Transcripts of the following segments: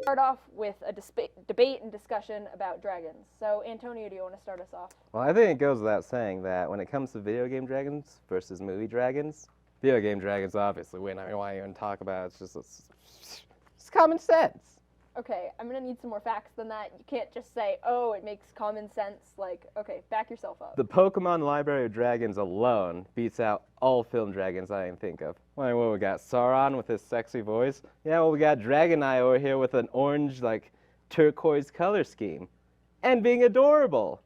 Start off with a debate and discussion about dragons. So, Antonio, do you want to start us off? Well, I think it goes without saying that when it comes to video game dragons versus movie dragons, video game dragons obviously win. I mean, why even talk about it? It's common sense. Okay, I'm going to need some more facts than that. You can't just say, oh, it makes common sense. Like, okay, back yourself up. The Pokemon Library of Dragons alone beats out all film dragons I can think of. Well, what we got? Sauron with his sexy voice? Yeah, well, we got Dragonite over here with an orange, turquoise color scheme. And being adorable.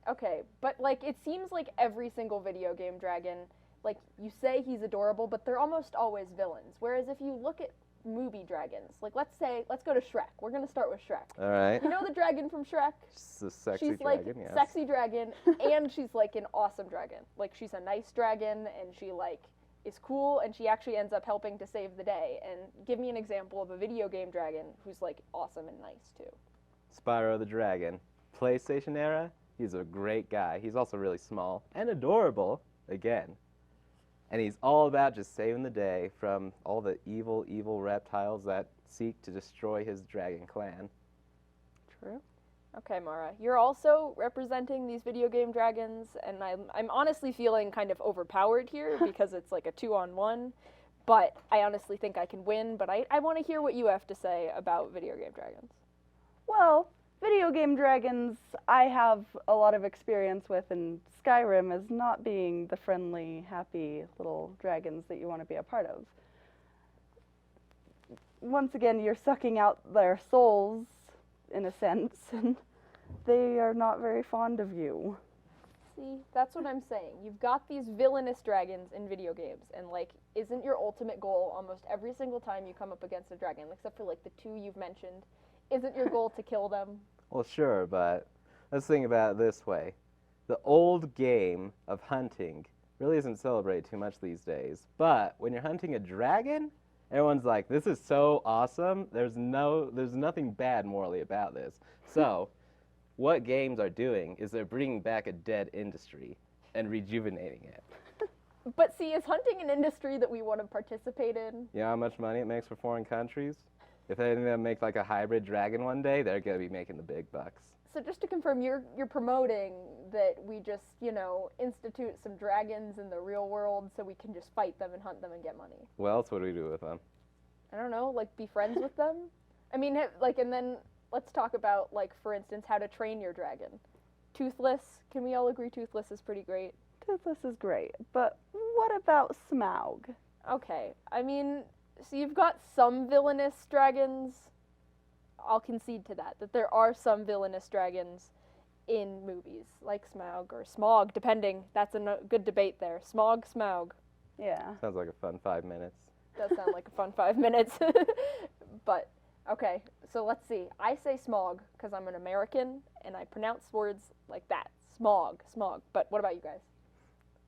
Okay, but, it seems like every single video game dragon, you say he's adorable, but they're almost always villains. Whereas if you look at movie dragons, let's go to Shrek. We're going to start with Shrek. All right. You know the dragon from Shrek? She's a sexy she's dragon, yes. Sexy dragon, and she's, an awesome dragon. She's a nice dragon, and she, is cool, and she actually ends up helping to save the day. And give me an example of a video game dragon who's, awesome and nice, too. Spyro the Dragon. PlayStation era, he's a great guy. He's also really small and adorable, again. And he's all about just saving the day from all the evil, evil reptiles that seek to destroy his dragon clan. True. Okay, Mara, you're also representing these video game dragons, and I'm honestly feeling kind of overpowered here because it's a 2-on-1, but I honestly think I can win, but I want to hear what you have to say about video game dragons. Well, video game dragons I have a lot of experience with in Skyrim as not being the friendly, happy little dragons that you want to be a part of. Once again, you're sucking out their souls, in a sense, and they are not very fond of you. See, that's what I'm saying. You've got these villainous dragons in video games, and isn't your ultimate goal almost every single time you come up against a dragon, except for the two you've mentioned, isn't your goal to kill them? Well, sure, but let's think about it this way. The old game of hunting really isn't celebrated too much these days, but when you're hunting a dragon, everyone's like, this is so awesome. There's nothing bad morally about this. So, what games are doing is they're bringing back a dead industry and rejuvenating it. But see, is hunting an industry that we want to participate in? You know how much money it makes for foreign countries? If they make a hybrid dragon one day, they're going to be making the big bucks. So just to confirm, you're promoting that we just, institute some dragons in the real world so we can just fight them and hunt them and get money. What else would we do with them? I don't know, be friends with them? I mean, and then let's talk about, for instance, how to train your dragon. Toothless, can we all agree Toothless is pretty great? Toothless is great, but what about Smaug? Okay, I mean, so you've got some villainous dragons. I'll concede to that there are some villainous dragons in movies, like Smaug or Smaug, depending. That's a good debate there. Smaug. Yeah. Sounds like a fun 5 minutes. Does sound like a fun 5 minutes. But, okay, so let's see. I say Smaug because I'm an American, and I pronounce words like that. Smaug. But what about you guys?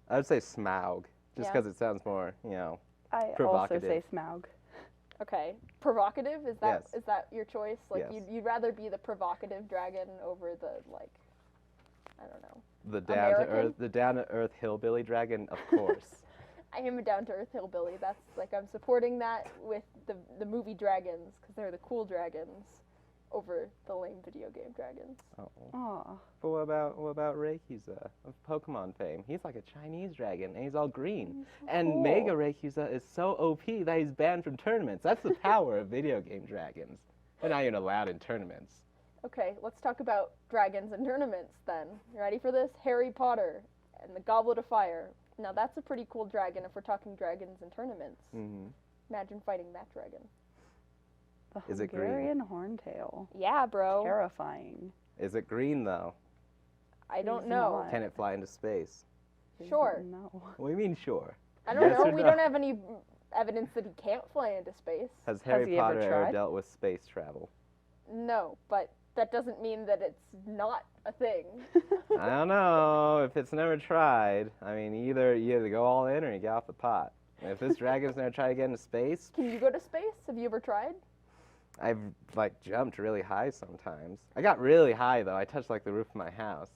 I would say Smaug, just because it sounds more, I provocative. also say Smaug. Okay, provocative, is that Yes. is that your choice? Yes. You'd rather be the provocative dragon over the I don't know. The down to earth hillbilly dragon, of course. I am a down to earth hillbilly. That's I'm supporting that with the movie dragons because they're the cool dragons over the lame video game dragons. Oh. Aw. But what about Rayquaza of Pokemon fame? He's like a Chinese dragon, and he's all green. And cool. Mega Rayquaza is so OP that he's banned from tournaments. That's the power of video game dragons. They're not even allowed in tournaments. Okay, let's talk about dragons and tournaments then. You ready for this? Harry Potter and the Goblet of Fire. Now that's a pretty cool dragon if we're talking dragons and tournaments. Mm-hmm. Imagine fighting that dragon. The Is it green? Hungarian horntail. Yeah, bro. Terrifying. Is it green, though? I don't It's know. not. Can it fly into space? Sure. No. What do you mean, sure? I don't Yes know. or We no? don't have any evidence that he can't fly into space. Has Harry he ever Potter ever tried? dealt with space travel? No, but that doesn't mean that it's not a thing. I don't know. If it's never tried, I mean, you either go all in or you get off the pot. If this dragon's never tried to get into space, Can you go to space? Have you ever tried? I've jumped really high sometimes. I got really high though. I touched the roof of my house.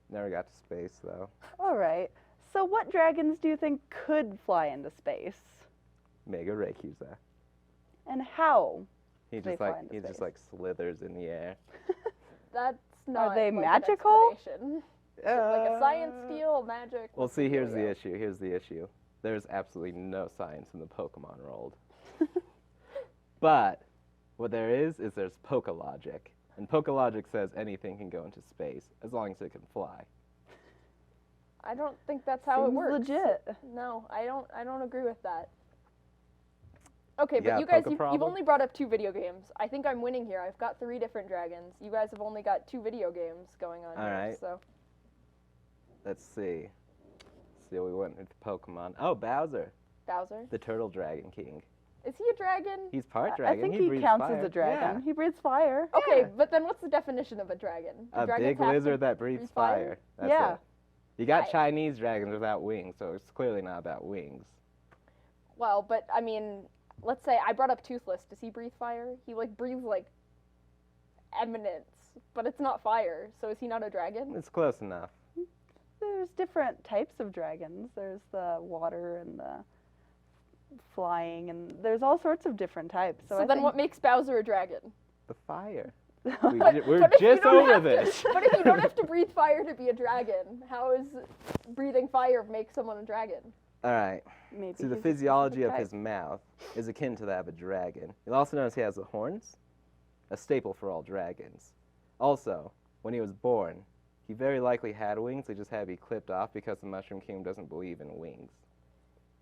Never got to space though. All right. So what dragons do you think could fly into space? Mega Rayquaza. And how? He They just fly like into he just space. like slithers in the air. That's not they like, magical? An explanation. Like a science deal, magic. Well, what's see, here's the dealio? issue. Here's the issue. There's absolutely no science in the Pokemon world. But what there is there's Poke-logic. And Poke-logic says anything can go into space as long as it can fly. I don't think that's how it Seems works. legit. No, I don't agree with that. Okay, You but got you guys, Poke you've problem? only brought up 2 video games. I think I'm winning here. I've got 3 different dragons. You guys have only got 2 video games going on here. Alright. So Let's see. See what we went with Pokemon. Oh, Bowser, Bowser, the Turtle Dragon King. is he a dragon? He's part I dragon. think he he breathes counts fire. as a dragon. He breathes fire. Okay, Yeah. but then what's the definition of a dragon? Do A dragons big have to lizard that breathes breathe fire. That's Yeah. it. You got I- Chinese dragons without wings, so it's clearly not about wings. Well, but I mean, let's say I brought up Toothless. Does he breathe fire? He like breathes like eminence, but it's not fire. So is he not a dragon? It's close enough. There's different types of dragons. There's the water and the flying, and there's all sorts of different types. So, So I then think what makes Bowser a dragon? The fire. But We're if you just don't over have to- this. But if you don't have to breathe fire to be a dragon, how is breathing fire make someone a dragon? All right. maybe See, the he's a physiology specific of type. his mouth is akin to that of a dragon. You'll also notice he has the horns, a staple for all dragons. Also, when he was born, he very likely had wings. They just had to be clipped off because the Mushroom Kingdom doesn't believe in wings.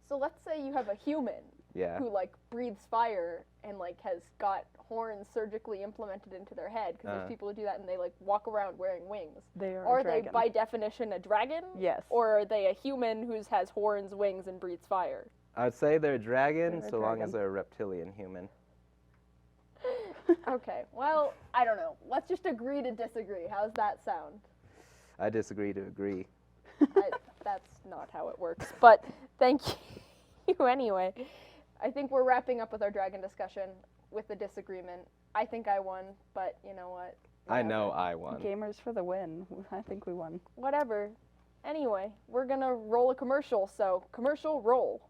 So let's say you have a human Yeah. who like breathes fire and like has got horns surgically implemented into their head because there's people who do that and they like walk around wearing wings. They are, Are a they dragon. by definition a dragon? Yes. Or are they a human who has horns, wings, and breathes fire? I would say they're a dragon They're a so long dragon. as they're a reptilian human. Okay, well, I don't know. Let's just agree to disagree. How's that sound? I disagree to agree. That's not how it works. But thank you anyway. I think we're wrapping up with our dragon discussion with the disagreement. I think I won, but you know what? I know Whatever. I won. Gamers for the win. I think we won. Whatever. Anyway, we're gonna roll a commercial, so commercial roll.